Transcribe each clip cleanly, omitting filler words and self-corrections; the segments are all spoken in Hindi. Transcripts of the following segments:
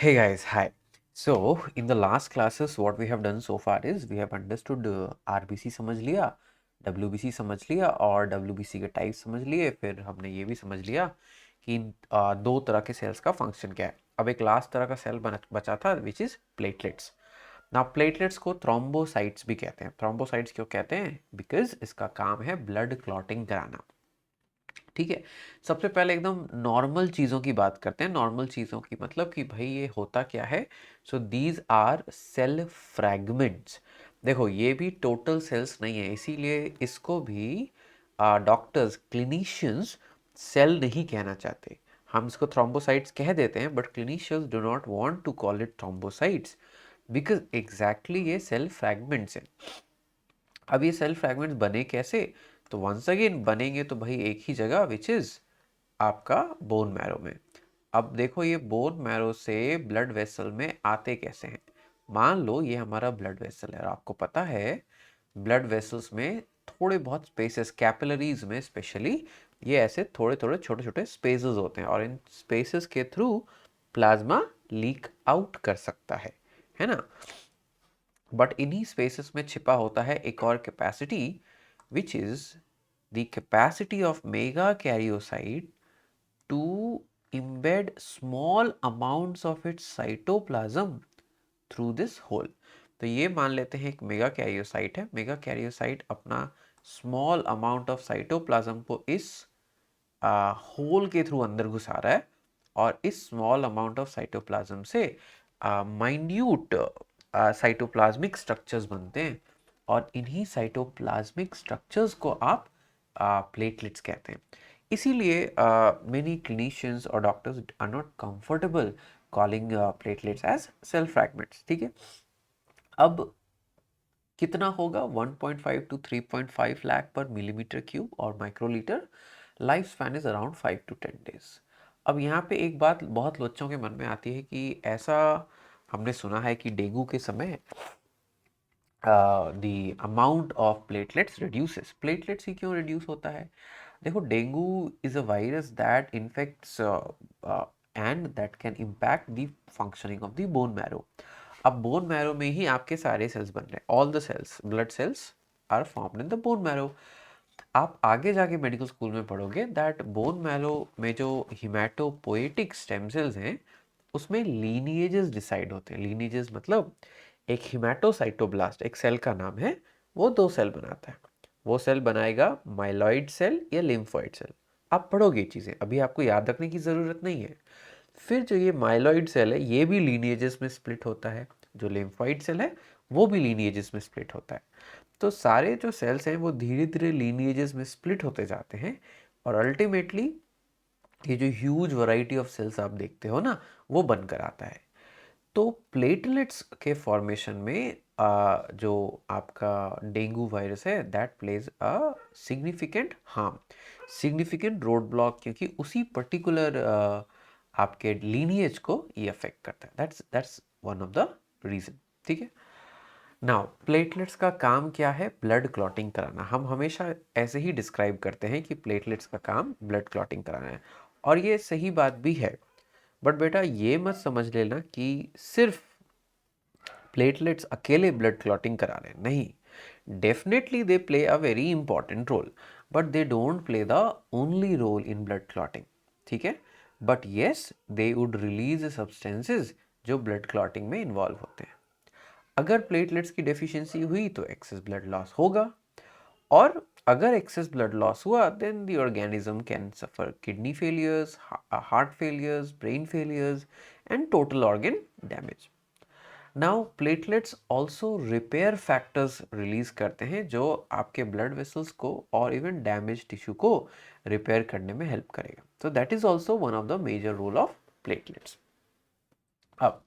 Hey guys, hi. So in the last classes what we have done so far is we have understood RBC समझ लिया, WBC समझ लिया और WBC के टाइप समझ लिए। फिर हमने ये भी समझ लिया कि दो तरह के सेल्स का फंक्शन क्या है। अब एक लास्ट तरह का सेल बचा था विच इज़ प्लेटलेट्स। ना प्लेटलेट्स को थ्रोम्बोसाइट्स भी कहते हैं। थ्रोम्बोसाइट्स क्यों कहते हैं? बिकॉज इसका काम है ब्लड क्लॉटिंग कराना। ठीक है, सबसे पहले एकदम नॉर्मल चीज़ों की बात करते हैं। नॉर्मल चीज़ों की मतलब कि भाई ये होता क्या है। So these are cell fragments. देखो ये भी टोटल सेल्स नहीं है, इसीलिए इसको भी डॉक्टर्स क्लिनिशियंस सेल नहीं कहना चाहते। हम इसको थ्रोम्बोसाइट्स कह देते हैं, but clinicians do not want to call it thrombocytes because exactly ये सेल फ्रैगमेंट्स हैं। अब ये सेल फ्रैगमेंट्स बने कैसे? तो वंस अगेन बनेंगे तो भाई एक ही जगह विच इज़ आपका बोन मैरो में। अब देखो ये बोन मैरो से ब्लड वेसल में आते कैसे हैं। मान लो ये हमारा ब्लड वेसल है और आपको पता है ब्लड वेसल्स में थोड़े बहुत स्पेसेस, कैपिलरीज में स्पेशली ये ऐसे थोड़े थोड़े छोटे छोटे स्पेसेस होते हैं और इन स्पेसेस के थ्रू प्लाज्मा लीक आउट कर सकता है ना। बट इन्हीं स्पेसेस में छिपा होता है एक और capacity which is the capacity of mega karyocyte to embed small amounts of its cytoplasm through this hole। तो ये मान लेते हैं एक मेगा कैरियोसाइट है। मेगा कैरियोसाइट अपना स्मॉल अमाउंट ऑफ साइटोप्लाज्म को इस होल के थ्रू अंदर घुसा रहा है और इस स्मॉल अमाउंट ऑफ साइटोप्लाज्म से माइन्यूट साइटोप्लाज्मिक स्ट्रक्चर्स बनते हैं और इन्हीं साइटोप्लाज्मिक स्ट्रक्चर्स को आप प्लेटलेट्स कहते हैं। इसीलिए मेनी क्लिनिशियंस और doctors are not comfortable calling platelets as cell fragments. ठीक है, अब कितना होगा 1.5 to 3.5 लाख पर मिलीमीटर क्यूब और microlitre. Life span is around 5 to 10 days। अब यहाँ पे एक बात बहुत लोगों के मन में आती है कि ऐसा हमने सुना है कि डेंगू के समय the amount of platelets reduces. Platelets ही क्यों रिड्यूस होता है? देखो dengue is a virus that infects and that can impact the functioning of the bone marrow. अब बोन मैरो में ही आपके सारे सेल्स बन रहे हैं। All the cells, blood cells are formed in the bone marrow. आप आगे जाके मेडिकल स्कूल में पढ़ोगे दैट बोन मैरो में जो हिमेटोपोएटिक स्टेम सेल्स हैं उसमें लीनिएजेस डिसाइड होते हैं। लीनिएजेस मतलब एक हिमेटोसाइटोब्लास्ट एक सेल का नाम है, वो दो सेल बनाता है। वो सेल बनाएगा माइलॉइड सेल या लिम्फोइड सेल। आप पढ़ोगे ये चीज़ें, अभी आपको याद रखने की ज़रूरत नहीं है। फिर जो ये माइलॉइड सेल है ये भी लीनिएजेस में स्प्लिट होता है, जो लिम्फोइड सेल है वो भी लीनिएजेस में स्प्लिट होता है। तो सारे जो सेल्स हैं वो धीरे धीरे लीनिएजेस में स्प्लिट होते जाते हैं और अल्टीमेटली ये जो ह्यूज वैरायटी ऑफ सेल्स आप देखते हो ना वो बनकर आता है। तो प्लेटलेट्स के फॉर्मेशन में जो आपका डेंगू वायरस है that plays a significant harm, significant road block, क्योंकि उसी पर्टिकुलर आपके लीनिएज को ये अफेक्ट करता है। That's one of the reason. ठीक है, नाउ प्लेटलेट्स का काम क्या है? ब्लड क्लॉटिंग कराना। हम हमेशा ऐसे ही डिस्क्राइब करते हैं कि प्लेटलेट्स का काम ब्लड क्लॉटिंग कराना है और ये सही बात भी है। बट बेटा ये मत समझ लेना कि सिर्फ प्लेटलेट्स अकेले ब्लड क्लॉटिंग करा रहे हैं, नहीं। Definitely they play a very important role but they don't play the only role in blood clotting. ठीक है, but yes they would release substances जो ब्लड क्लॉटिंग में इन्वॉल्व होते हैं। अगर प्लेटलेट्स की डेफिशिएंसी हुई तो एक्सेस ब्लड लॉस होगा और अगर एक्सेस ब्लड लॉस हुआ then the organism can suffer kidney failures, heart failures, brain failures and total organ damage. Now platelets also repair factors release करते हैं जो आपके ब्लड वेसल्स को और इवन डैमेज टिश्यू को रिपेयर करने में हेल्प करेगा। तो that is also one of the major role of platelets. अब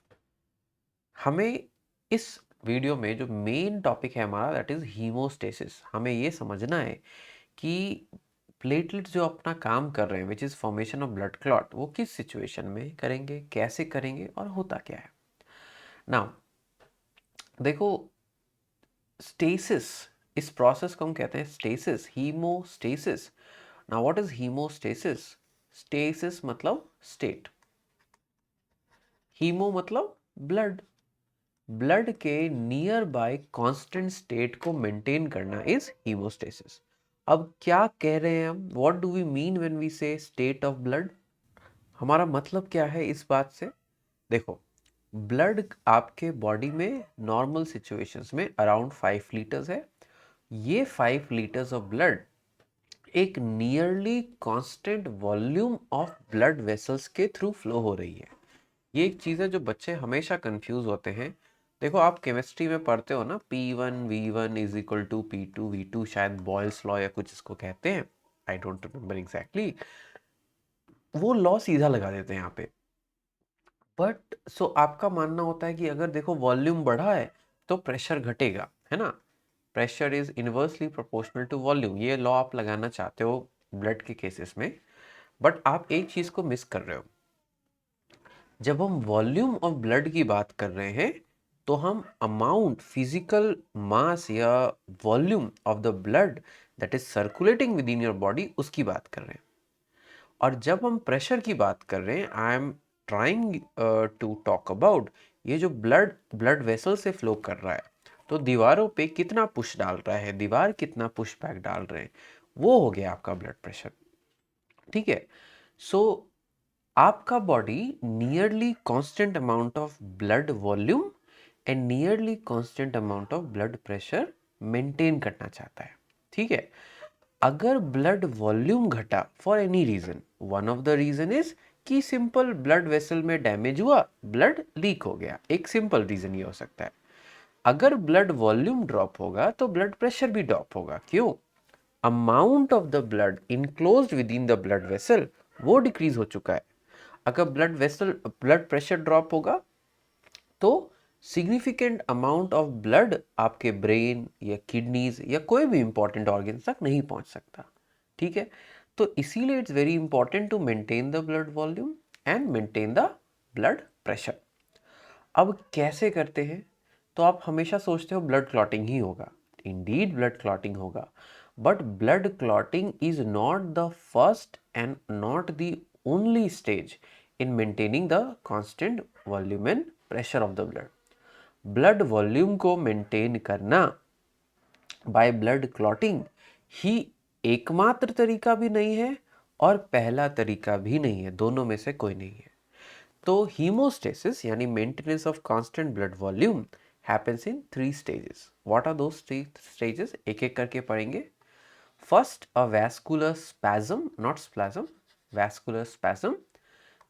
हमें इस वीडियो में जो मेन टॉपिक है हमारा दैट इज हीमोस्टेसिस। हमें ये समझना है कि प्लेटलेट्स जो अपना काम कर रहे हैं which is formation of blood clot वो किस सिचुएशन में करेंगे, कैसे करेंगे और होता क्या है। नाउ देखो स्टेसिस, इस प्रोसेस को हम कहते हैं stasis, haemostasis. Now what is haemostasis? Stasis मतलब स्टेट, हीमो मतलब ब्लड, ब्लड के नियर बाय कांस्टेंट स्टेट को मेंटेन करना इज हीमोस्टेसिस। अब क्या कह रहे हैं हम, what do we mean when we say state of blood? हमारा मतलब क्या है इस बात से? देखो, ब्लड आपके बॉडी में नॉर्मल सिचुएशंस में अराउंड 5 लीटर्स है। ये 5 लीटर्स ऑफ ब्लड एक nearly constant volume of blood vessels के थ्रू फ्लो हो रही है। ये एक चीज़ है जो बच्चे हमेशा कंफ्यूज होते हैं। देखो, आप केमिस्ट्री में पढ़ते हो ना, P1 V1 is equal to P2 V2, शायद बॉयल्स लॉ या कुछ इसको कहते हैं, आई डोंट रिमेम्बर एग्जैक्टली। वो लॉ सीधा लगा देते हैं यहाँ पे। बट सो आपका मानना होता है कि अगर देखो वॉल्यूम बढ़ा है तो प्रेशर घटेगा, है ना? Pressure is inversely proportional to volume, ये लॉ आप लगाना चाहते हो ब्लड के केसेस में। बट आप एक चीज को मिस कर रहे हो। जब हम वॉल्यूम ऑफ ब्लड की बात कर रहे हैं तो हम अमाउंट, फिजिकल मास या volume of the blood that is circulating with in your body उसकी बात कर रहे हैं। और जब हम प्रेशर की बात कर रहे हैं, I am trying to talk about ये जो ब्लड ब्लड वेसल से फ्लो कर रहा है, तो दीवारों पे कितना पुश डाल रहा है, दीवार कितना पुश बैक डाल रहे हैं, वो हो गया आपका ब्लड प्रेशर। ठीक है? सो आपका body nearly constant amount of blood volume and nearly constant amount of blood pressure maintain करना चाहता है। ठीक है? अगर ब्लड वॉल्यूम घटा for any reason, one of the reason is कि सिंपल ब्लड वेसल में डैमेज हुआ, ब्लड लीक हो गया, एक सिंपल रीजन ये हो सकता है। अगर ब्लड वॉल्यूम ड्रॉप होगा तो ब्लड प्रेशर भी ड्रॉप होगा। क्यों? Amount of the blood enclosed with in the blood vessel वो डिक्रीज हो चुका है। अगर ब्लड प्रेशर ड्रॉप होगा तो सिग्निफिकेंट अमाउंट ऑफ ब्लड आपके ब्रेन या किडनीज या कोई भी इंपॉर्टेंट ऑर्गन तक नहीं पहुंच सकता। ठीक है? तो इसीलिए it's very important to maintain the blood volume and maintain the blood pressure. अब कैसे करते हैं? तो आप हमेशा सोचते हो ब्लड क्लॉटिंग ही होगा। इंडीड ब्लड क्लॉटिंग होगा, but blood clotting is not the first and not the only stage in maintaining the constant volume and pressure of the blood. Blood volume को मेंटेन करना बाय ब्लड क्लॉटिंग ही एकमात्र तरीका भी नहीं है और पहला तरीका भी नहीं है, दोनों में से कोई नहीं है। तो हीमोस्टेसिस यानी maintenance of constant blood volume happens in 3 stages. What are those 3 stages? एक एक करके पढ़ेंगे। First, a vascular spasm, not splasm, vascular spasm.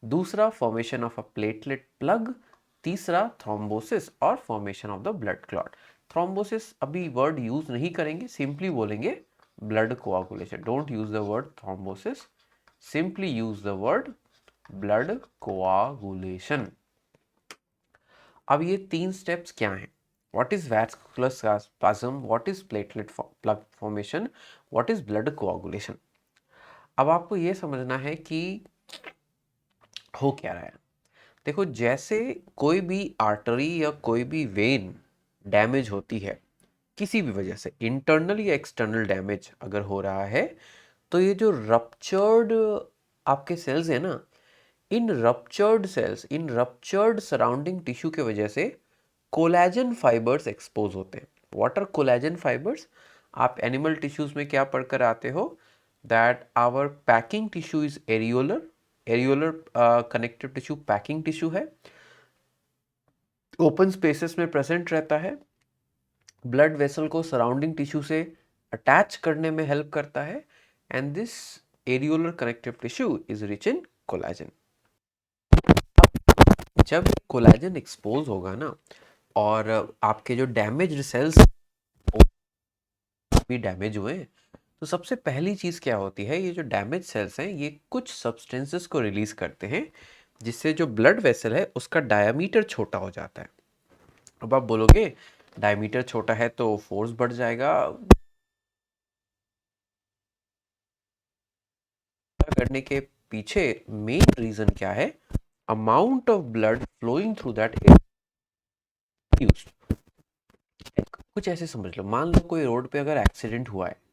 दूसरा, formation of a platelet plug. तीसरा, थ्रोम्बोसिस और formation of the blood clot. Thrombosis अभी वर्ड यूज नहीं करेंगे, सिंपली बोलेंगे blood coagulation. Don't use the word thrombosis, simply use the word blood coagulation. अब ये 3 स्टेप्स क्या हैं? What is vascular spasm, what is platelet plug formation, what is blood coagulation? अब आपको ये समझना है कि हो क्या रहा है। देखो, जैसे कोई भी आर्टरी या कोई भी वेन डैमेज होती है किसी भी वजह से, इंटरनल या एक्सटर्नल डैमेज अगर हो रहा है, तो ये जो रप्चर्ड आपके सेल्स है ना, in ruptured cells, in ruptured surrounding tissue के वजह से कोलेजन फाइबर्स एक्सपोज होते हैं। What are collagen fibres? आप एनिमल टिश्यूज में क्या पढ़कर आते हो? That our packing tissue is areolar, areolar connective tissue packing tissue है, ओपन स्पेसेस में प्रेजेंट रहता है, ब्लड वेसल को सराउंडिंग टिश्यू से अटैच करने में हेल्प करता है, and this areolar connective tissue is rich in collagen. जब कोलेजन एक्सपोज होगा ना, और आपके जो डैमेज सेल्स भी डैमेज हुए हैं, तो सबसे पहली चीज़ क्या होती है, ये जो डैमेज सेल्स हैं ये कुछ सब्सटेंसेस को रिलीज करते हैं जिससे जो ब्लड वेसल है उसका डायमीटर छोटा हो जाता है। अब आप बोलोगे डायमीटर छोटा है तो फोर्स बढ़ जाएगा, करने के पीछे मेन रीजन क्या है? Amount of blood flowing through that area. कुछ ऐसे समझ लो, मान लो कोई रोड पे अगर एक्सीडेंट हुआ है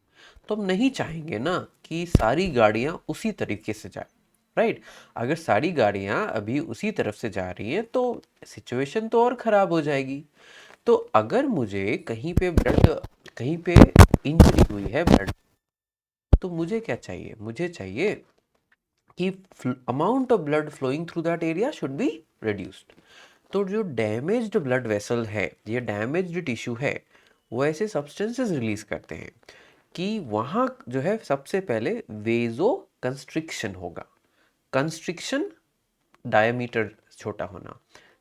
तो हम नहीं चाहेंगे ना कि सारी गाड़ियां उसी तरीके से जाए। राइट। अगर सारी गाड़ियां अभी उसी तरफ से जा रही हैं तो सिचुएशन तो और ख़राब हो जाएगी। तो अगर मुझे कहीं पे इंजरी हुई है ब्लड, तो मुझे क्या चाहिए, मुझे चाहिए कि amount of blood flowing through that area should be reduced. तो जो डैमेज्ड ब्लड वेसल है या डैमेज्ड टिश्यू है, वो ऐसे सब्सटेंसेस रिलीज करते हैं कि वहाँ जो है सबसे पहले वेजो कंस्ट्रिक्शन होगा। कंस्ट्रिक्शन, डायमीटर छोटा होना,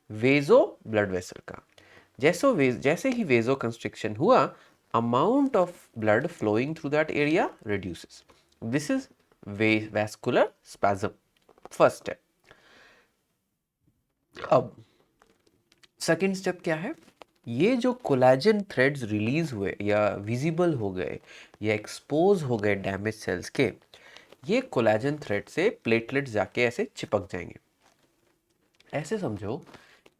वेजो ब्लड वेसल का। जैसे ही वेजो कंस्ट्रिक्शन हुआ, amount of blood flowing through that area reduces. This is vascular spasm, first step. अब सेकेंड स्टेप क्या है? ये जो कोलेजन थ्रेड्स रिलीज हुए या विजिबल हो गए या एक्सपोज हो गए डैमेज सेल्स के, ये कोलेजन थ्रेड से प्लेटलेट्स जाके ऐसे चिपक जाएंगे। ऐसे समझो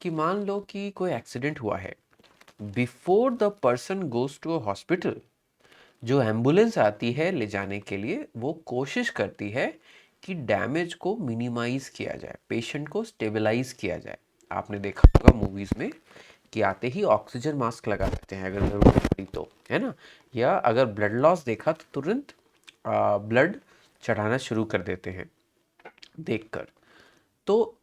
कि मान लो कि कोई एक्सीडेंट हुआ है, before the person goes to a hospital, जो एम्बुलेंस आती है ले जाने के लिए, वो कोशिश करती है कि डैमेज को मिनिमाइज किया जाए, पेशेंट को स्टेबलाइज किया जाए। आपने देखा होगा मूवीज में कि आते ही ऑक्सीजन मास्क लगा देते हैं अगर जरूरत पड़ी तो, है ना। या अगर ब्लड लॉस देखा तो तुरंत ब्लड चढ़ाना शुरू कर देते हैं देखकर। तो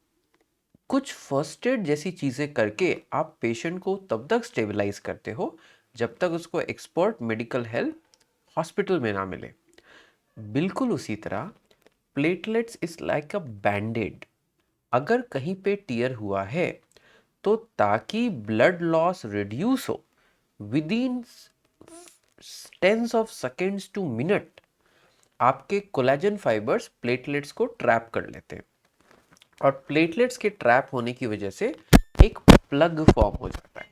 कुछ फर्स्ट एड जैसी चीज़ें करके आप पेशेंट को तब तक स्टेबलाइज करते हो जब तक उसको एक्सपर्ट मेडिकल हेल्प हॉस्पिटल में ना मिले। बिल्कुल उसी तरह platelets is like a Band-Aid. अगर कहीं पे टीयर हुआ है तो ताकि ब्लड लॉस रिड्यूस हो, within tens of seconds to minute आपके कोलेजन फाइबर्स प्लेटलेट्स को ट्रैप कर लेते हैं। और प्लेटलेट्स के ट्रैप होने की वजह से एक प्लग फॉर्म हो जाता है।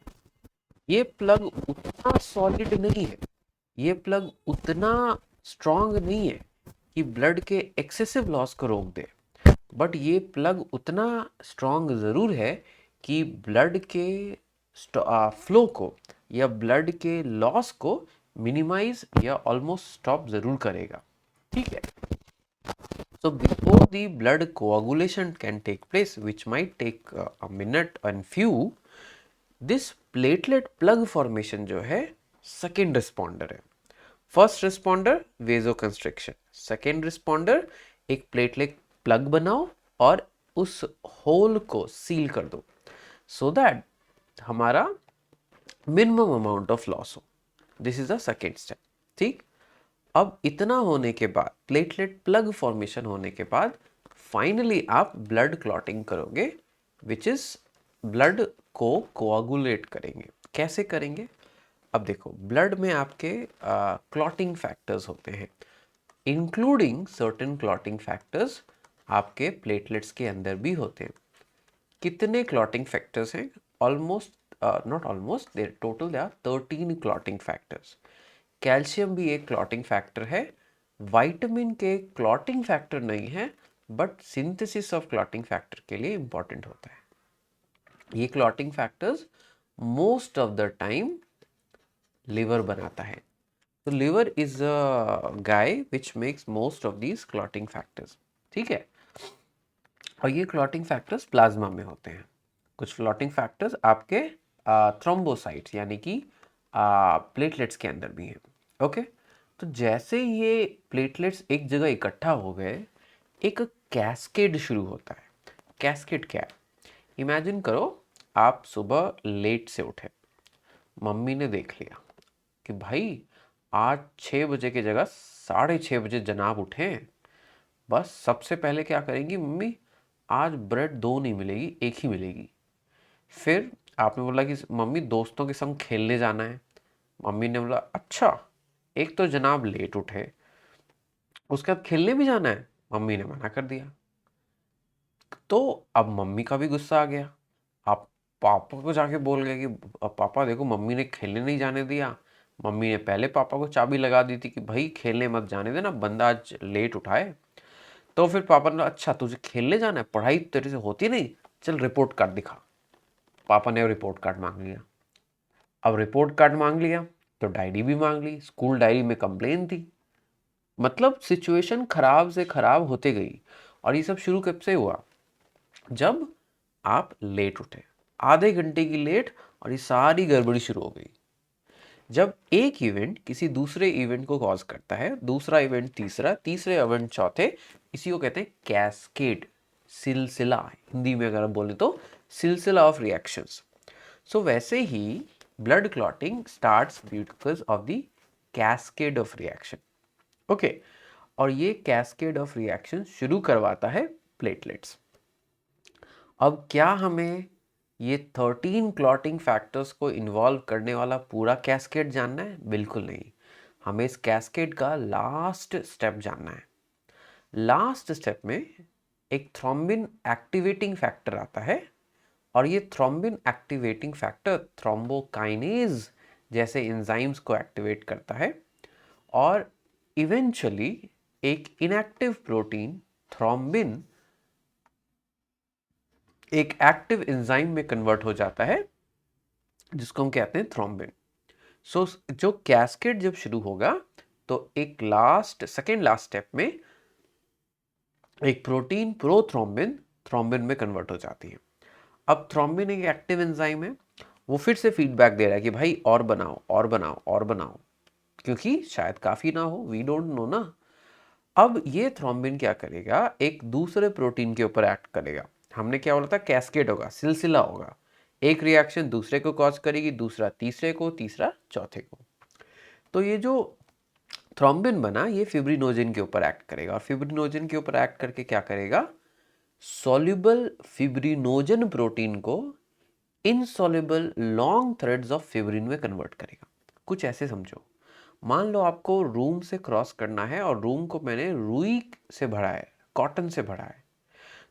ये प्लग उतना सॉलिड नहीं है, ये प्लग उतना स्ट्रांग नहीं है कि ब्लड के एक्सेसिव लॉस को रोक दे, बट ये प्लग उतना स्ट्रांग ज़रूर है कि ब्लड के फ्लो को या ब्लड के लॉस को मिनिमाइज या ऑलमोस्ट स्टॉप ज़रूर करेगा। ठीक है। So before the blood coagulation can take place, which might take a minute and few, this platelet plug formation जो है second responder है। फर्स्ट रिस्पॉन्डर वेजोकंस्ट्रिक्शन, सेकेंड रिस्पॉन्डर एक प्लेटलेट प्लग बनाओ और उस होल को सील कर दो सो दैट हमारा मिनिमम अमाउंट ऑफ लॉस हो। This is the second step. ठीक। अब इतना होने के बाद, प्लेटलेट प्लग फॉर्मेशन होने के बाद, फाइनली आप ब्लड क्लॉटिंग करोगे, विच इज ब्लड को कोआगुलेट करेंगे। कैसे करेंगे? अब देखो, ब्लड में आपके क्लॉटिंग फैक्टर्स होते हैं, इंक्लूडिंग सर्टेन क्लॉटिंग फैक्टर्स आपके प्लेटलेट्स के अंदर भी होते हैं। कितने क्लॉटिंग फैक्टर्स हैं? Almost, not almost, there total there are 13 clotting factors. Calcium भी एक क्लॉटिंग फैक्टर है। विटामिन के क्लॉटिंग फैक्टर नहीं है, but synthesis of clotting factor के लिए इंपॉर्टेंट होता है। ये clotting factors most of the time liver बनाता है। तो liver is a guy which makes most of these clotting factors. ठीक है। और ये क्लॉटिंग फैक्टर्स प्लाज्मा में होते हैं। कुछ क्लॉटिंग फैक्टर्स आपके थ्रोम्बोसाइट्स यानी कि प्लेटलेट्स के अंदर भी हैं। ओके। तो जैसे ये प्लेटलेट्स एक जगह इकट्ठा हो गए, एक कैस्केड शुरू होता है। कैस्केड क्या है? इमेजिन करो, आप सुबह लेट से उठे, मम्मी ने देख लिया कि भाई आज 6 बजे की जगह 6:30 बजे जनाब उठे हैं। बस सबसे पहले क्या करेंगी मम्मी? आज ब्रेड 2 नहीं मिलेगी, एक ही मिलेगी। फिर आपने बोला कि मम्मी दोस्तों के संग खेलने जाना है। मम्मी ने बोला अच्छा, एक तो जनाब लेट उठे, उसके बाद खेलने भी जाना है। मम्मी ने मना कर दिया। तो अब मम्मी का भी गुस्सा आ गया। आप पापा को जाके बोल गए कि पापा देखो मम्मी ने खेलने नहीं जाने दिया। मम्मी ने पहले पापा को चाबी लगा दी थी कि भाई खेलने मत जाने देना, बंदा आज लेट उठाए। तो फिर पापा ने, अच्छा तुझे खेलने जाना है, पढ़ाई तेरे से होती नहीं, चल रिपोर्ट कार्ड दिखा। पापा ने रिपोर्ट कार्ड मांग लिया। अब रिपोर्ट कार्ड मांग लिया तो डायरी भी मांग ली। स्कूल डायरी में कंप्लेन थी। मतलब सिचुएशन खराब से खराब होते गई। और ये सब शुरू कब से हुआ? जब आप लेट उठे, आधे घंटे की लेट, और ये सारी गड़बड़ी शुरू हो गई। जब एक इवेंट किसी दूसरे इवेंट को कॉज करता है, दूसरा इवेंट तीसरा, तीसरे इवेंट चौथे, इसी को कहते हैं कैस्केड, सिलसिला। हिंदी में अगर हम बोले तो सिलसिला ऑफ रिएक्शंस। सो वैसे ही blood clotting starts because of the cascade of reaction. Okay, और ये कैस्केड ऑफ रिएक्शन शुरू करवाता है प्लेटलेट्स। अब क्या हमें ये 13 क्लॉटिंग फैक्टर्स को इन्वॉल्व करने वाला पूरा कैस्केड जानना है? बिल्कुल नहीं। हमें इस कैस्केड का लास्ट स्टेप जानना है। लास्ट स्टेप में एक थ्रोम्बिन एक्टिवेटिंग फैक्टर आता है, और ये थ्रोम्बिन एक्टिवेटिंग फैक्टर थ्रोम्बोकाइनेज जैसे एंजाइम्स को एक्टिवेट करता है, और इवेंचुअली एक इनएक्टिव प्रोटीन थ्रोम्बिन एक एक्टिव एंजाइम में कन्वर्ट हो जाता है, जिसको हम कहते हैं थ्रोम्बिन। सो जो कैस्केड जब शुरू होगा तो एक सेकेंड लास्ट स्टेप में एक प्रोटीन प्रोथ्रोम्बिन थ्रोम्बिन में कन्वर्ट हो जाती है। अब थ्रोम्बिन एक एक्टिव एंजाइम है, वो फिर से फीडबैक दे रहा है कि भाई और बनाओ और बनाओ और बनाओ, क्योंकि शायद काफ़ी ना हो, वी डोंट नो ना। अब ये थ्रोम्बिन क्या करेगा, एक दूसरे प्रोटीन के ऊपर एक्ट करेगा। हमने क्या बोला था, कैस्केड होगा, सिलसिला होगा। एक रिएक्शन दूसरे को कॉज करेगी, दूसरा तीसरे को, तीसरा चौथे को। तो ये जो थ्रोम्बिन बना, ये फिब्रिनोजन के ऊपर एक्ट करेगा, और फिब्रिनोजन के ऊपर एक्ट करके क्या करेगा, सॉल्युबल फिब्रिनोजन प्रोटीन को insoluble long threads of fibrin में कन्वर्ट करेगा। कुछ ऐसे समझो, मान लो आपको रूम से क्रॉस करना है, और रूम को मैंने रुई से भरा है, कॉटन से भरा है।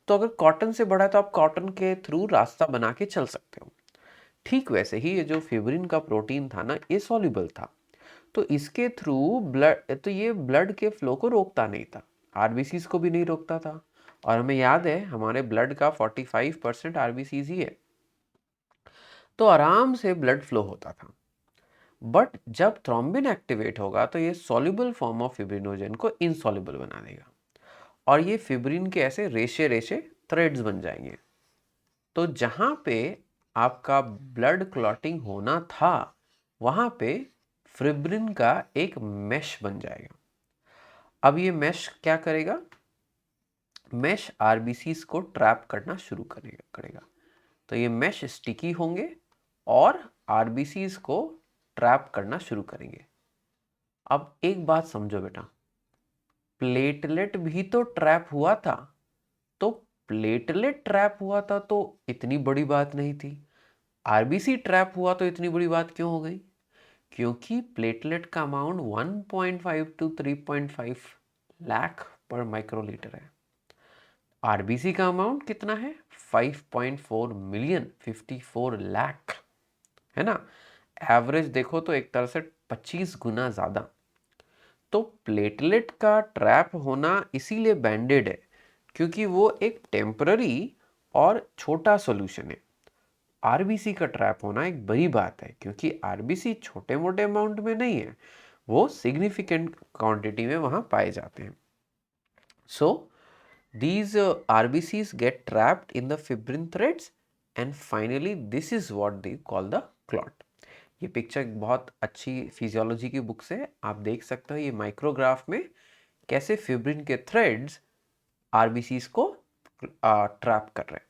तो अगर कॉटन से भरा है तो आप कॉटन के थ्रू रास्ता बना के चल सकते हो। ठीक वैसे ही ये जो फिब्रिन का प्रोटीन था ना, ये सॉल्युबल था, तो इसके थ्रू ब्लड, तो ये ब्लड के फ्लो को रोकता नहीं था, आरबीसीज को भी नहीं रोकता था। और हमें याद है हमारे ब्लड का 45% आरबीसीज ही है, तो आराम से ब्लड फ्लो होता था। बट जब थ्रोम्बिन एक्टिवेट होगा तो ये सॉल्युबल फॉर्म ऑफ फिब्रिनोजन को इनसॉल्युबल बना देगा, और ये फिब्रिन के ऐसे रेशे रेशे थ्रेड्स बन जाएंगे। तो जहां पे आपका ब्लड क्लॉटिंग होना था, वहां पे फिब्रिन का एक मेश बन जाएगा। अब ये मेश क्या करेगा, मेश आरबीसीज को ट्रैप करना शुरू करेगा। तो ये मेश स्टिकी होंगे और आरबीसीज को ट्रैप करना शुरू करेंगे। अब एक बात समझो बेटा, प्लेटलेट भी तो ट्रैप हुआ था, तो प्लेटलेट ट्रैप हुआ था तो इतनी बड़ी बात नहीं थी, आरबीसी ट्रैप हुआ तो इतनी बड़ी बात क्यों हो गई? क्योंकि प्लेटलेट का अमाउंट 1.5 to 3.5 लाख पर माइक्रोलीटर है। आरबीसी का अमाउंट कितना है? 5.4 मिलियन, 54 लाख, है ना। एवरेज देखो तो एक तरह से 25 गुना ज़्यादा। तो प्लेटलेट का ट्रैप होना इसीलिए बैंडेड है, क्योंकि वो एक टेम्पररी और छोटा सॉल्यूशन है। आरबीसी का ट्रैप होना एक बड़ी बात है, क्योंकि आरबीसी छोटे मोटे अमाउंट में नहीं है, वो सिग्निफिकेंट क्वांटिटी में वहाँ पाए जाते हैं। सो these RBCs get trapped in the fibrin threads, and finally this is what they call the clot. ये पिक्चर बहुत अच्छी फिजियोलॉजी की बुक से आप देख सकते हो, ये माइक्रोग्राफ में कैसे फिब्रिन के थ्रेड्स आरबीसीज को ट्रैप कर रहे हैं।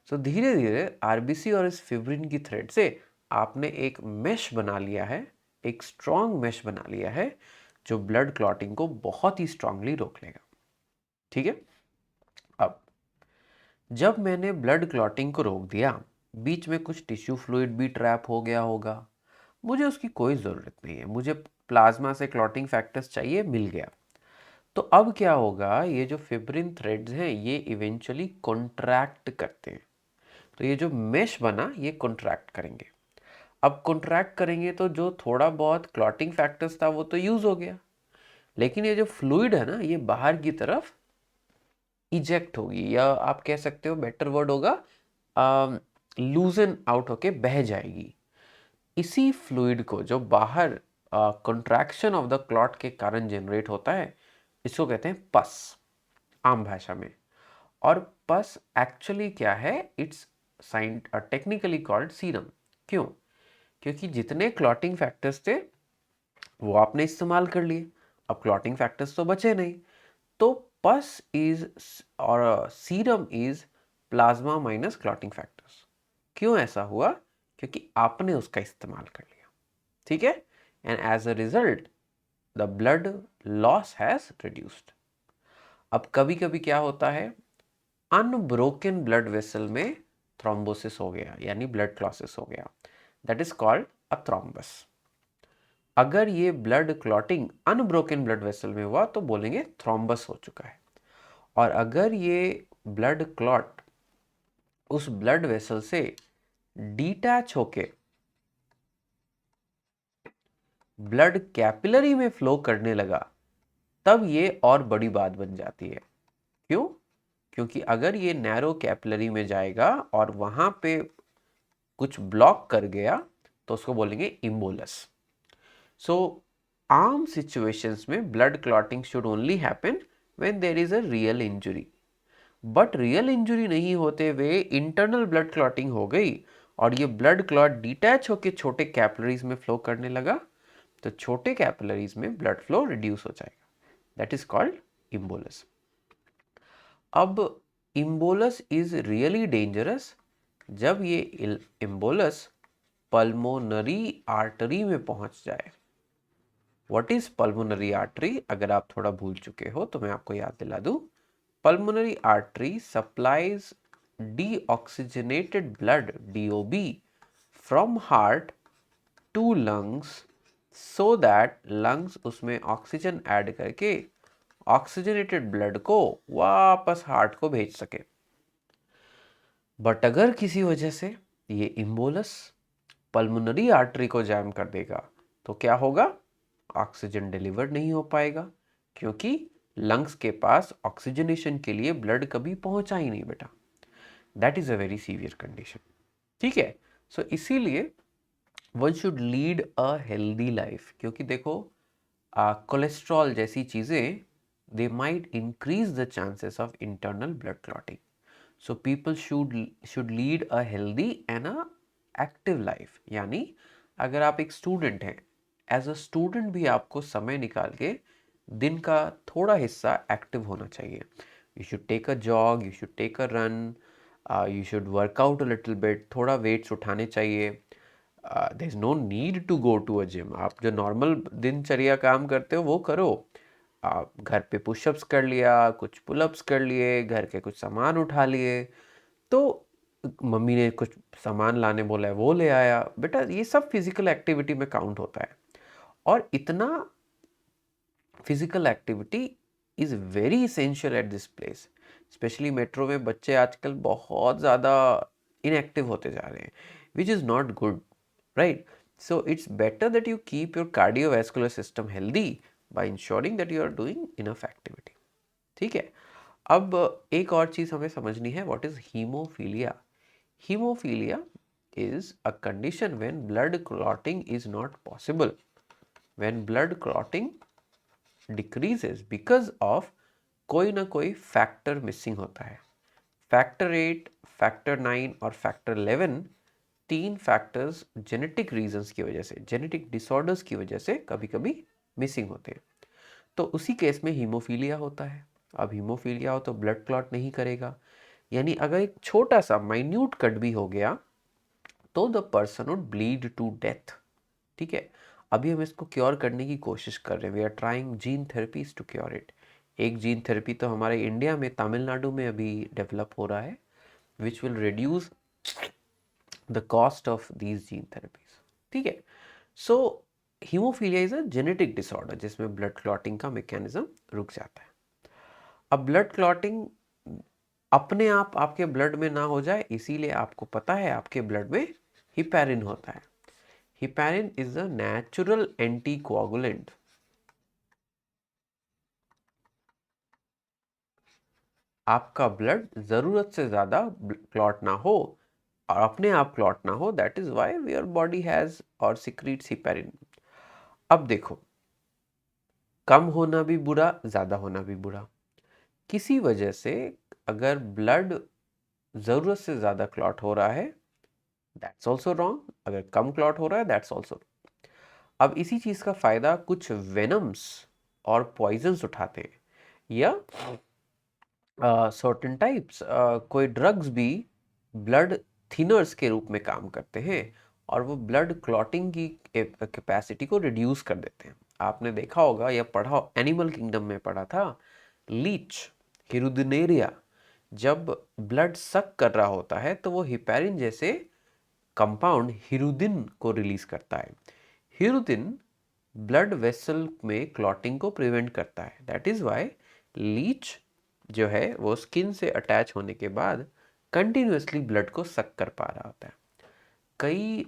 सो धीरे धीरे आरबीसी और इस फिब्रिन की थ्रेड से आपने एक मेश बना लिया है, एक स्ट्रॉन्ग मेश बना लिया है, जो ब्लड क्लॉटिंग को बहुत ही स्ट्रांगली रोक लेगा। ठीक है, अब जब मैंने ब्लड क्लॉटिंग को रोक दिया, बीच में कुछ टिश्यू फ्लूइड भी ट्रैप हो गया होगा, मुझे उसकी कोई ज़रूरत नहीं है, मुझे प्लाज्मा से क्लॉटिंग फैक्टर्स चाहिए, मिल गया। तो अब क्या होगा, ये जो फिब्रिन थ्रेड्स हैं ये इवेंचुअली कॉन्ट्रैक्ट करते हैं। तो ये जो मेश बना ये कॉन्ट्रैक्ट करेंगे। अब कॉन्ट्रैक्ट करेंगे तो जो थोड़ा बहुत क्लॉटिंग फैक्टर्स था वो तो यूज़ हो गया, लेकिन ये जो फ्लूइड है ना, ये बाहर की तरफ इजेक्ट होगी, या आप कह सकते हो बेटर वर्ड होगा लूजन आउट होके बह जाएगी। इसी फ्लूइड को जो बाहर कंट्रैक्शन ऑफ द क्लॉट के कारण जनरेट होता है, इसको कहते हैं पस आम भाषा में। और पस एक्चुअली क्या है, इट्स टेक्निकली कॉल्ड सीरम। क्यों? क्योंकि जितने क्लॉटिंग फैक्टर्स थे वो आपने इस्तेमाल कर लिए, अब क्लॉटिंग फैक्टर्स तो बचे नहीं, तो पस इज और serum is plasma minus clotting factors. क्यों ऐसा हुआ? क्योंकि आपने उसका इस्तेमाल कर लिया, ठीक है, and as a result the blood loss has reduced. अब कभी कभी क्या होता है, अनब्रोकन ब्लड वेसल में थ्रोम्बोसिस हो गया, यानी ब्लड क्लॉसिस हो गया, that is called a thrombus. अगर ये blood clotting unbroken blood vessel में हुआ तो बोलेंगे थ्रोम्बस हो चुका है। और अगर ये ब्लड क्लॉट उस ब्लड वेसल से डिटैच होके ब्लड कैपिलरी में फ्लो करने लगा, तब ये और बड़ी बात बन जाती है। क्यों? क्योंकि अगर ये नैरो कैपिलरी में जाएगा और वहां पे कुछ ब्लॉक कर गया तो उसको बोलेंगे इम्बोलस। सो आम सिचुएशंस में blood clotting should only happen when there is a real injury. But real injury नहीं होते हुए इंटरनल ब्लड क्लॉटिंग हो गई और ये ब्लड क्लॉट डिटैच होकर छोटे कैपिलरीज में फ्लो करने लगा, तो छोटे कैपिलरीज में ब्लड फ्लो रिड्यूस हो जाएगा, दैट इज कॉल्ड इम्बोलस। अब इम्बोलस इज रियली डेंजरस जब ये इम्बोलस पल्मोनरी आर्टरी में पहुंच जाए। What is pulmonary artery? अगर आप थोड़ा भूल चुके हो तो मैं आपको याद दिला दूं। Pulmonary artery supplies deoxygenated blood DOB from heart to lungs so that lungs उसमें ऑक्सीजन ऐड करके ऑक्सीजनेटेड ब्लड को वापस हार्ट को भेज सके। बट अगर किसी वजह से ये इम्बोलस पल्मोनरी आर्टरी को जैम कर देगा तो क्या होगा? ऑक्सीजन डिलीवर नहीं हो पाएगा, क्योंकि लंग्स के पास ऑक्सीजनेशन के लिए ब्लड कभी पहुंचा ही नहीं बेटा। That is a very severe condition, ठीक है। सो इसीलिए one should lead a healthy life, क्योंकि देखो कोलेस्ट्रॉल जैसी चीज़ें they might increase the chances of internal blood clotting. So people should lead a healthy and a active life. यानी अगर आप एक स्टूडेंट हैं, एज अ स्टूडेंट भी आपको समय निकाल के दिन का थोड़ा हिस्सा एक्टिव होना चाहिए। You should take a jog, you should take a run, you should work out a little bit, थोड़ा वेट्स उठाने चाहिए। There is no need to go to a gym. आप जो नॉर्मल दिनचर्या काम करते हो वो करो। आप घर पे पुशअप्स कर लिया, कुछ पुलअप्स कर लिए, घर के कुछ सामान उठा लिए, तो मम्मी ने कुछ सामान लाने बोला है वो ले आया। बेटा ये सब फिजिकल एक्टिविटी में काउंट होता है, और इतना physical activity is very essential at this place. Specially metro में बच्चे आजकल बहुत ज़्यादा इनएक्टिव होते जा रहे हैं, which is not good, right? So it's better that you keep your cardiovascular system healthy by ensuring that you are doing enough activity, ठीक है। अब एक और चीज़ हमें समझनी है, what is haemophilia. Haemophilia is a condition when blood clotting is not possible, when blood clotting decreases because of कोई ना कोई फैक्टर मिसिंग होता है। फैक्टर 8, फैक्टर 9 और फैक्टर 11, तीन फैक्टर्स जेनेटिक रीजंस की वजह से, जेनेटिक डिसऑर्डर्स की वजह से कभी कभी मिसिंग होते हैं। तो उसी केस में हीमोफीलिया होता है। अब हीमोफीलिया हो तो ब्लड क्लॉट नहीं करेगा, यानी अगर एक छोटा सा माइन्यूट कट भी हो गया तो the person would bleed to death, ठीक है। अभी हम इसको क्योर करने की कोशिश कर रहे हैं, we are trying gene therapies to cure it. एक जीन थेरेपी तो हमारे इंडिया में तमिलनाडु में अभी डेवलप हो रहा है, which will reduce the cost of these gene therapies, ठीक है। So hemophilia is a genetic disorder जिसमें ब्लड क्लॉटिंग का मैकेनिज्म रुक जाता है। अब ब्लड क्लॉटिंग अपने आप आपके ब्लड में ना हो जाए, इसीलिए आपको पता है आपके ब्लड में हिपैरिन होता है। Heparin is a natural anticoagulant. आपका ब्लड जरूरत से ज्यादा क्लॉट ना हो और अपने आप क्लॉट ना हो, that is why your body has और सिक्रीट्स हिपैरिन। अब देखो, कम होना भी बुरा, ज्यादा होना भी बुरा। किसी वजह से अगर ब्लड ज़रूरत से ज़्यादा क्लॉट हो रहा है दैट्स ऑल्सो रॉन्ग, अगर कम क्लॉट हो रहा है दैट्स ऑल्सो। अब इसी चीज़ का फ़ायदा कुछ वेनम्स और पॉइजन्स उठाते हैं, या सर्टेन टाइप्स कोई ड्रग्स भी ब्लड थिनर्स के रूप में काम करते हैं और वो ब्लड क्लॉटिंग की कैपेसिटी को रिड्यूस कर देते हैं। आपने देखा होगा या पढ़ा, एनिमल किंगडम में पढ़ा था, लीच हिरुदिनेरिया जब ब्लड सक कर रहा होता है तो वो हिपैरिन जैसे कंपाउंड हिरुदिन को रिलीज करता है। हिरुदिन ब्लड वेसल में क्लॉटिंग को प्रिवेंट करता है। दैट इज वाई लीच जो है वो स्किन से अटैच होने के बाद कंटिन्यूसली ब्लड को सक कर पा रहा होता है। कई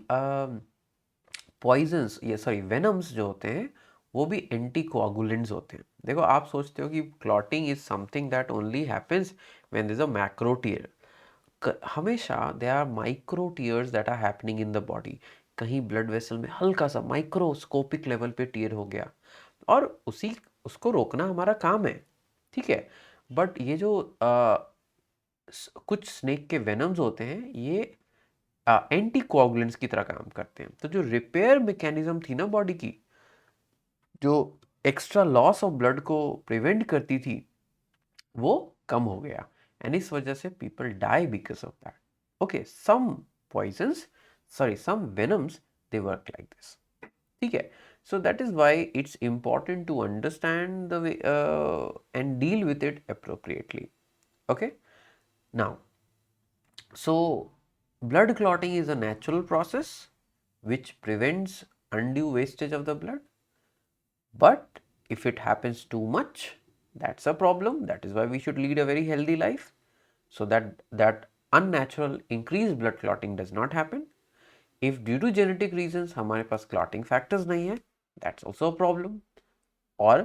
पॉइजन्स या सॉरी वेनम्स जो होते हैं वो भी एंटी कोआगुलेंट्स होते हैं। देखो आप सोचते हो कि clotting is something that only happens when there is a macro tear, हमेशा they are micro tears that are happening in the body. कहीं ब्लड वेसल में हल्का सा माइक्रोस्कोपिक लेवल पे टीयर हो गया और उसको रोकना हमारा काम है, ठीक है। बट ये जो कुछ स्नेक के वेनम्स होते हैं ये एंटी कोआगुलेंट्स की तरह काम करते हैं। तो जो रिपेयर मैकेनिज्म थी ना बॉडी की, जो एक्स्ट्रा लॉस ऑफ ब्लड को प्रिवेंट करती थी, वो कम हो गया एंड इस वजह से people die because of that. Okay, some poisons sorry some venoms they work like this, ठीक है। So that is why it's important to understand the way and deal with it appropriately. Okay, now so blood clotting is a natural process which prevents undue wastage of the blood, but if it happens too much that's a problem. That is why we should lead a very healthy life so that unnatural increased blood clotting does not happen. If due to genetic reasons हमारे पास clotting factors नहीं है, that's also a problem. Or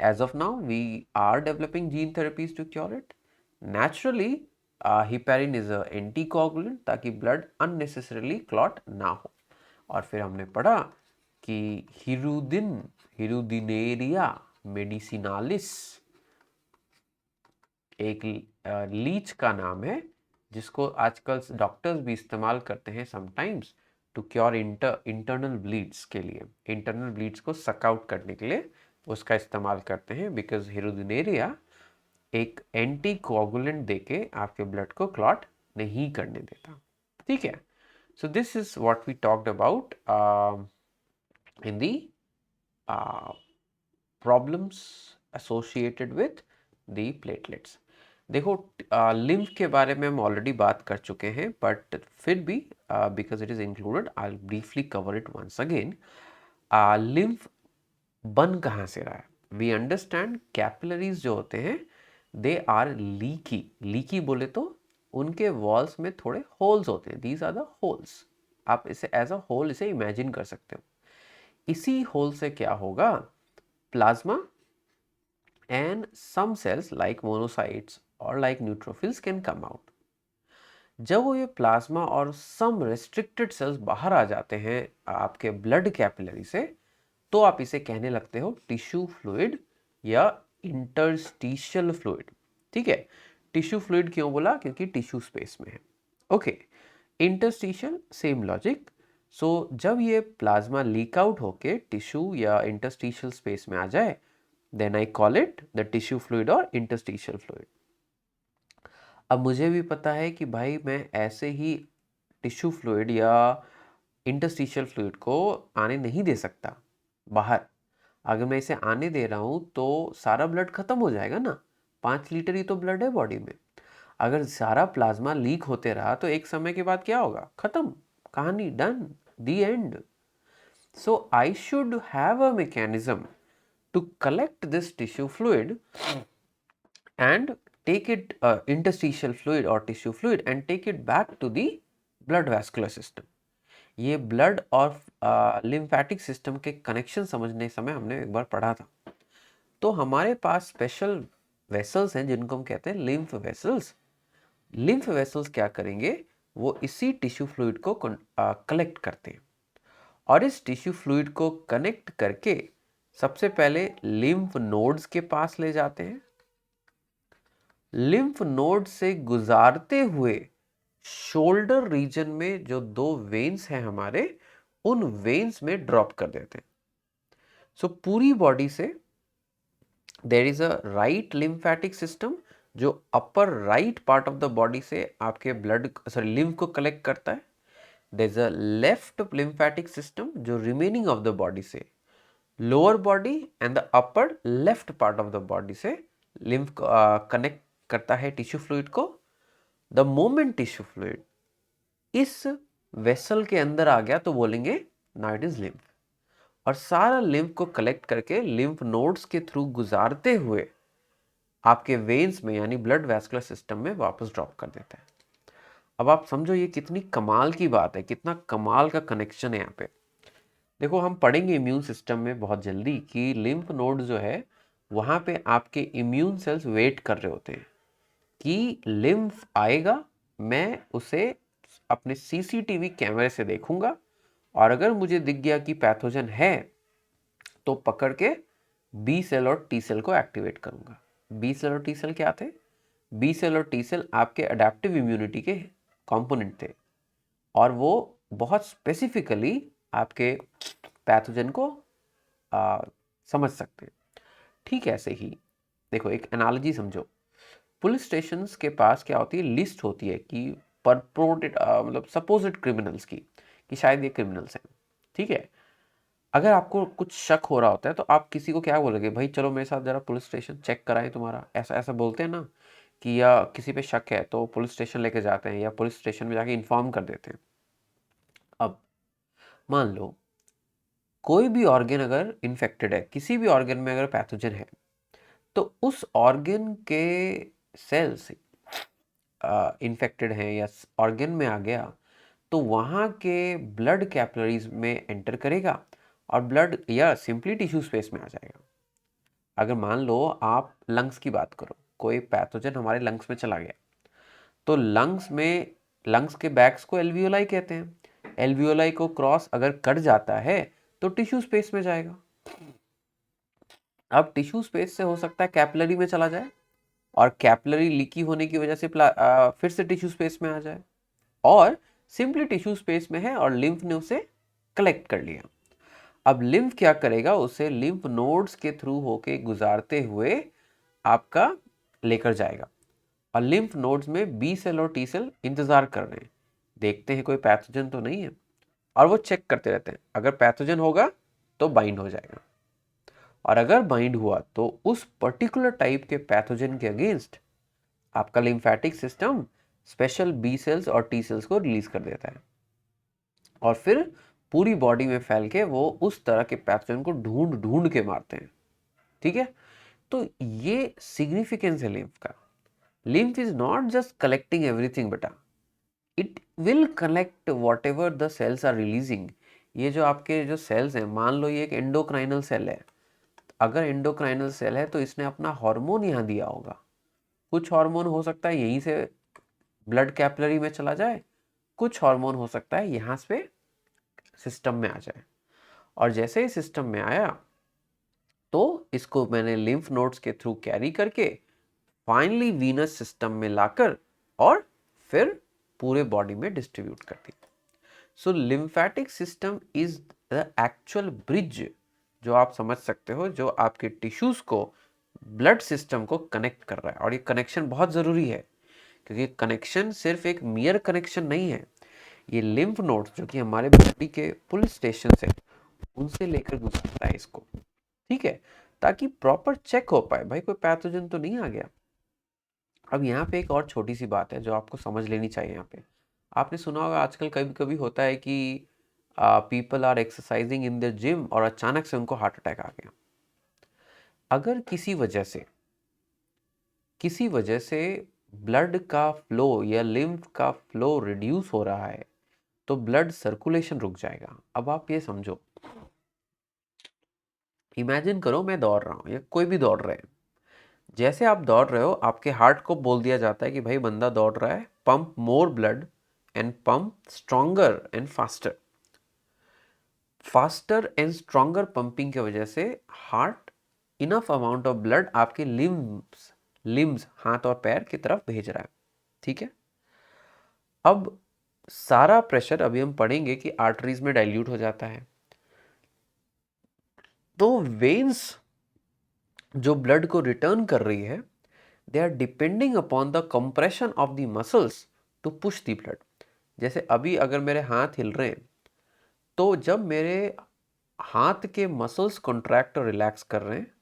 as of now we are developing gene therapies to cure it. Naturally heparin is a anticoagulant ताकि blood unnecessarily clot ना हो। और फिर हमने पढ़ा कि हिरुदिनेरिया मेडिसिनालिस एक लीच का नाम है जिसको आजकल डॉक्टर्स भी इस्तेमाल करते हैं sometimes to cure internal bleeds के लिए, इंटरनल ब्लीड्स को सक आउट करने के लिए उसका इस्तेमाल करते हैं बिकॉज हिरुदिनेरिया एक एंटी कोआगुलेंट देके आपके ब्लड को क्लॉट नहीं करने देता, ठीक है। So this is what we talked about in the problems associated with the platelets. देखो लिम्फ के बारे में हम ऑलरेडी बात कर चुके हैं बट फिर भी because it is included I will briefly cover it once again. Lymph बन कहाँ से रहा है? वी अंडरस्टैंड कैपिलरीज जो होते हैं दे आर लीकी। लीकी बोले तो उनके वॉल्स में थोड़े होल्स होते हैं, दीज आर द होल्स। आप इसे एज अ होल इसे इमेजिन कर सकते हो। इसी होल से क्या होगा, plasma and some cells like monocytes or like neutrophils can come out. जब वो ये प्लाज्मा और सम रेस्ट्रिक्टेड सेल्स बाहर आ जाते हैं आपके ब्लड कैपिलरी से, तो आप इसे कहने लगते हो टिश्यू फ्लूइड या इंटरस्टिशियल फ्लूइड, ठीक है। टिश्यू फ्लूइड क्यों बोला? क्योंकि टिश्यू स्पेस में है। Okay, interstitial same logic. So जब ये प्लाज्मा लीक आउट होके टिश्यू या इंटरस्टिशियल स्पेस में आ जाए then I call it the tissue fluid or interstitial fluid. अब मुझे भी पता है कि भाई मैं ऐसे ही टिश्यू फ्लूइड या इंटरस्टिशियल फ्लूइड को आने नहीं दे सकता बाहर। अगर मैं इसे आने दे रहा हूँ तो सारा ब्लड खत्म हो जाएगा ना, 5 लीटर ही तो ब्लड है बॉडी में। अगर सारा प्लाज्मा लीक होते रहा तो एक समय के बाद क्या होगा? खत्म, कहानी done, the and. So I should have a mechanism to collect this tissue fluid and take it interstitial fluid or tissue fluid and take it back to the blood vascular system. ये ब्लड और लिम्फेटिक सिस्टम के कनेक्शन समझने समय हमने एक बार पढ़ा था। तो हमारे पास स्पेशल वेसल्स हैं जिनको हम कहते हैं लिम्फ वेसल्स। लिम्फ वेसल्स क्या करेंगे, वो इसी टिश्यू फ्लूइड को कलेक्ट करते हैं और इस टिश्यू फ्लूइड को कनेक्ट करके सबसे पहले लिम्फ नोड्स के पास ले जाते हैं लिम्फ नोड से गुजारते हुए शोल्डर रीजन में जो 2 वेन्स हैं हमारे, उन वेन्स में ड्रॉप कर देते हैं। सो पूरी बॉडी से there is a right lymphatic system जो upper right part of the body से आपके ब्लड सॉरी लिम्फ को कलेक्ट करता है। There is a left lymphatic system जो रिमेनिंग ऑफ द बॉडी से lower body and the upper left part of the body से लिम्फ कनेक्ट करता है टिश्यू फ्लूइड को। द मोमेंट टिश्यू फ्लूइड इस वेसल के अंदर आ गया तो बोलेंगे नाउ इट इज लिम्फ, और सारा लिम्फ को कलेक्ट करके लिम्फ नोड्स के थ्रू गुजारते हुए आपके वेन्स में यानी ब्लड वैस्कुलर सिस्टम में वापस ड्रॉप कर देता है। अब आप समझो ये कितनी कमाल की बात है, कितना कमाल का कनेक्शन है यहाँ पे। देखो हम पढ़ेंगे इम्यून सिस्टम में बहुत जल्दी कि लिम्फ नोड जो है वहाँ पे आपके इम्यून सेल्स वेट कर रहे होते हैं कि लिम्फ आएगा, मैं उसे अपने सीसीटीवी कैमरे से देखूंगा और अगर मुझे दिख गया कि पैथोजन है तो पकड़ के बी सेल और टी सेल को एक्टिवेट करूंगा। बी सेल और टी सेल क्या थे? बी सेल और टी सेल आपके अडेप्टिव इम्यूनिटी के कंपोनेंट थे और वो बहुत स्पेसिफिकली आपके पैथोजन को समझ सकते हैं। ठीक ऐसे ही देखो एक एनालॉजी समझो। पुलिस स्टेशंस के पास क्या होती है, लिस्ट होती है कि परपोर्टेड मतलब सपोजिड क्रिमिनल्स की, कि शायद ये क्रिमिनल्स हैं। ठीक है, अगर आपको कुछ शक हो रहा होता है तो आप किसी को क्या बोलोगे, भाई चलो मेरे साथ जरा पुलिस स्टेशन चेक कराएं तुम्हारा, ऐसा ऐसा बोलते हैं ना, कि या किसी पे शक है तो पुलिस स्टेशन लेके जाते हैं या पुलिस स्टेशन में जाके इन्फॉर्म कर देते हैं। अब मान लो कोई भी ऑर्गन अगर इन्फेक्टेड है, किसी भी ऑर्गन में अगर पैथोजन है, तो उस ऑर्गन के सेल्स इन्फेक्टेड हैं या ऑर्गन में आ गया तो वहाँ के ब्लड कैपिलरीज में एंटर करेगा और ब्लड या सिंपली टिश्यू स्पेस में आ जाएगा। अगर मान लो आप लंग्स की बात करो, कोई पैथोजन हमारे लंग्स में चला गया तो लंग्स के बैग्स को एल्वियोलाई कहते हैं। एल्वियोलाई को क्रॉस अगर कर जाता है तो टिश्यू स्पेस में जाएगा। अब टिश्यू स्पेस से हो सकता है कैपिलरी में चला जाए और कैपिलरी लीकी होने की वजह से फिर से टिश्यू स्पेस में आ जाए, और सिंपली टिश्यू स्पेस में है और लिम्फ ने उसे कलेक्ट कर लिया। अब लिम्फ क्या करेगा, उसे लिम्फ नोड्स के थ्रू होके गुजारते हुए आपका लेकर जाएगा और लिम्फ नोड्स में बी सेल और टी सेल इंतजार कर रहे हैं, देखते हैं कोई पैथोजन तो नहीं है और वो चेक करते रहते हैं। अगर पैथोजन होगा तो बाइंड हो जाएगा और अगर बाइंड हुआ तो उस पर्टिकुलर टाइप के पैथोजन के अगेंस्ट आपका lymphatic system special B cells और टी सेल्स को रिलीज कर देता है और फिर पूरी बॉडी में फैल के वो उस तरह के पैथोजन को ढूंढ ढूंढ के मारते हैं। ठीक है, तो ये सिग्निफिकेंस है लिम्फ का। Lymph is not just collecting everything बेटा, it will collect whatever the cells are releasing. ये जो आपके जो सेल्स हैं, मान लो ये एक एंडोक्राइनल सेल है, अगर एंडोक्राइनल सेल है तो इसने अपना हार्मोन यहाँ दिया होगा। कुछ हार्मोन हो सकता है यहीं से ब्लड कैपिलरी में चला जाए, कुछ हार्मोन हो सकता है यहाँ से सिस्टम में आ जाए, और जैसे ही सिस्टम में आया तो इसको मैंने लिम्फ नोड्स के थ्रू कैरी करके फाइनली वीनस सिस्टम में लाकर और फिर पूरे बॉडी में डिस्ट्रीब्यूट कर दी। So lymphatic system is the actual bridge, जो आप समझ सकते हो, जो आपके टिश्यूज को ब्लड सिस्टम को कनेक्ट कर रहा है। और ये कनेक्शन बहुत ज़रूरी है क्योंकि कनेक्शन सिर्फ एक मियर कनेक्शन नहीं है, ये लिम्फ नोड्स जो कि हमारे बॉडी के पुल स्टेशन है उनसे लेकर गुजरता है इसको। ठीक है, ताकि प्रॉपर चेक हो पाए भाई कोई पैथोजन तो नहीं आ गया। अब यहाँ पे एक और छोटी सी बात है जो आपको समझ लेनी चाहिए। यहाँ पे आपने सुना होगा आजकल कभी कभी होता है कि people are exercising in the gym और अचानक से उनको हार्ट अटैक आ गया। अगर किसी वजह से ब्लड का फ्लो या लिम्फ का फ्लो रिड्यूस हो रहा है तो ब्लड सर्कुलेशन रुक जाएगा। अब आप ये समझो, इमेजिन करो मैं दौड़ रहा हूँ या कोई भी दौड़ रहे हैं, जैसे आप दौड़ रहे हो आपके हार्ट को बोल दिया जाता है कि भाई बंदा दौड़ रहा है, pump more blood and pump stronger and faster and stronger pumping की वजह से heart enough amount of blood आपके लिम्स हाथ और पैर की तरफ भेज रहा है। ठीक है, अब सारा प्रेशर अभी हम पढ़ेंगे कि आर्टरीज में डाइल्यूट हो जाता है। तो वेन्स जो ब्लड को रिटर्न कर रही है, they are depending upon the compression of the muscles to push the blood. जैसे अभी अगर मेरे हाथ हिल रहे हैं, तो जब मेरे हाथ के मसल्स कॉन्ट्रैक्ट और रिलैक्स कर रहे हैं,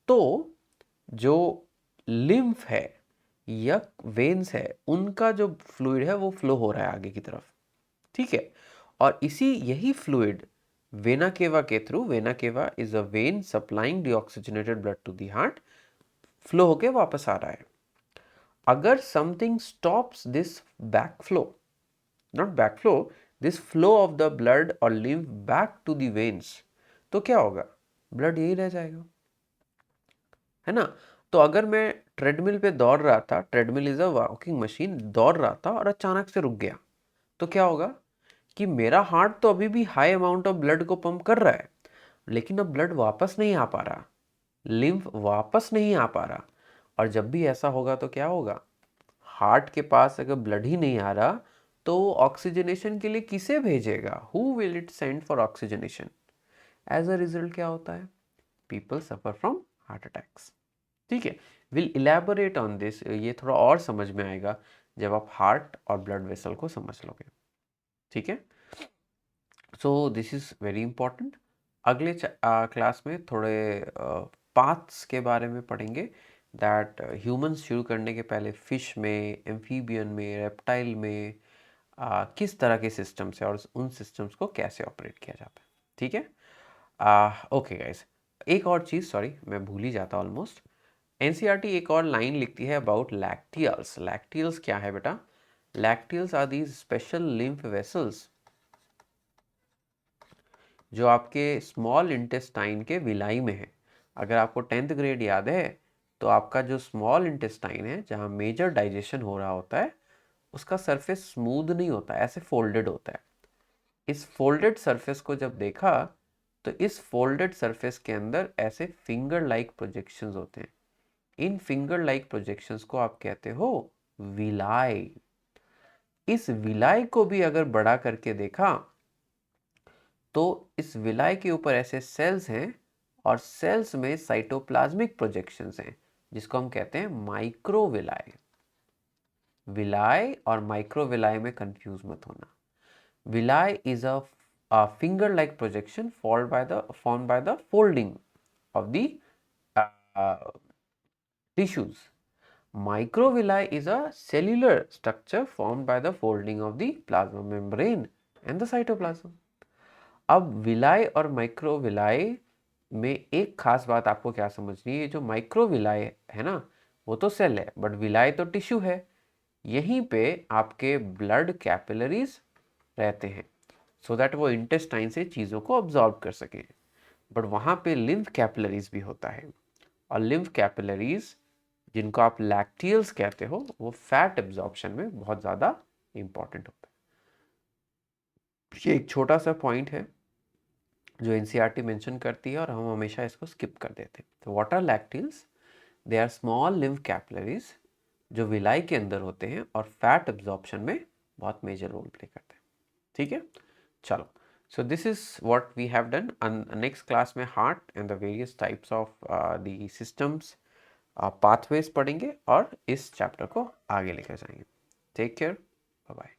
तो जो लिम्फ है या वेन्स है, उनका जो फ्लूइड है वो फ्लो हो रहा है आगे की तरफ। ठीक है, और यही फ्लूइड वेना केवा के through, vena cava is a vein supplying deoxygenated blood to the heart, flow होके वापस आ रहा है। अगर something stops this back flow, not back flow, this flow of the blood और lymph back to the veins, तो क्या होगा? ब्लड यही रह जाएगा, है ना। तो अगर मैं ट्रेडमिल पे दौड़ रहा था, treadmill is a walking machine, दौड़ रहा था और अचानक से रुक गया, तो क्या होगा कि मेरा हार्ट तो अभी भी हाई अमाउंट ऑफ ब्लड को पंप कर रहा है, लेकिन अब ब्लड वापस नहीं आ पा रहा, लिम्फ वापस नहीं आ पा रहा। और जब भी ऐसा होगा तो क्या होगा? हार्ट के पास अगर ब्लड ही नहीं आ रहा, तो ऑक्सीजनेशन के लिए किसे भेजेगा? Who will it send for oxygenation? As a result क्या होता है? People suffer from heart attacks. ठीक है, विल इलेबोरेट ऑन दिस, ये थोड़ा और समझ में आएगा जब आप हार्ट और ब्लड वेसल को समझ लोगे। ठीक है, so this is very important. अगले क्लास में थोड़े पाथ्स के बारे में पढ़ेंगे, दैट ह्यूमंस शुरू करने के पहले फिश में, एम्फीबियन में, रेप्टाइल में किस तरह के सिस्टम्स है और उन सिस्टम्स को कैसे ऑपरेट किया जाता है। ठीक है, ओके गाइस, एक और चीज़, सॉरी मैं भूल ही जाता ऑलमोस्ट। एनसीईआरटी एक और लाइन लिखती है अबाउट लैक्टियल्स। लैक्टियल्स क्या है बेटा? Lacteals are these special lymph vessels जो आपके स्मॉल इंटेस्टाइन के विलाई में है। अगर आपको 10th ग्रेड याद है, तो आपका जो स्मॉल इंटेस्टाइन है, जहाँ मेजर डाइजेशन हो रहा होता है, उसका सरफेस स्मूथ नहीं होता, ऐसे फोल्डेड होता है। इस फोल्डेड सरफेस को जब देखा, तो इस फोल्डेड सरफेस के अंदर ऐसे फिंगर लाइक प्रोजेक्शंस होते हैं। इन फिंगर लाइक प्रोजेक्शंस को आप कहते हो विलाई। इस विलाई को भी अगर बड़ा करके देखा, तो इस विलाई के ऊपर ऐसे सेल्स हैं और सेल्स में साइटोप्लाज्मिक प्रोजेक्शंस हैं, जिसको हम कहते हैं माइक्रोविलाई। विलाई और माइक्रोविलाई में कंफ्यूज मत होना। Villi is a finger-like projection formed by the folding of the uh, tissues. Microvilli is a cellular structure formed by the folding of the plasma membrane and the cytoplasm. अब विलाई और माइक्रोविलाई में एक खास बात आपको क्या समझनी है, जो माइक्रोविलाई है ना, वो तो सेल है, बट विलाई तो टिश्यू है। यहीं पे आपके ब्लड कैपिलरीज रहते हैं, सो दैट वो इंटेस्टाइन से चीज़ों को ऑब्जॉर्व कर सकें। बट वहाँ पे लिम्फ कैपिलरीज भी होता है, और लिम्फ कैपिलरीज जिनको आप लैक्टियल्स कहते हो, वो फैट एब्जॉर्प्शन में बहुत ज़्यादा इंपॉर्टेंट होता है। ये एक छोटा सा पॉइंट है जो एनसीईआरटी मेंशन करती है और हम हमेशा इसको स्किप कर देते हैं। तो what are lacteals? They are small lymph capillaries जो विलाई के अंदर होते हैं और फैट एब्जॉर्प्शन में बहुत मेजर रोल प्ले करते हैं। ठीक है, चलो, so this is what we have done. And next class में heart and the various types of the systems pathways पढ़ेंगे और इस चैप्टर को आगे लेकर जाएंगे। Take care, bye bye.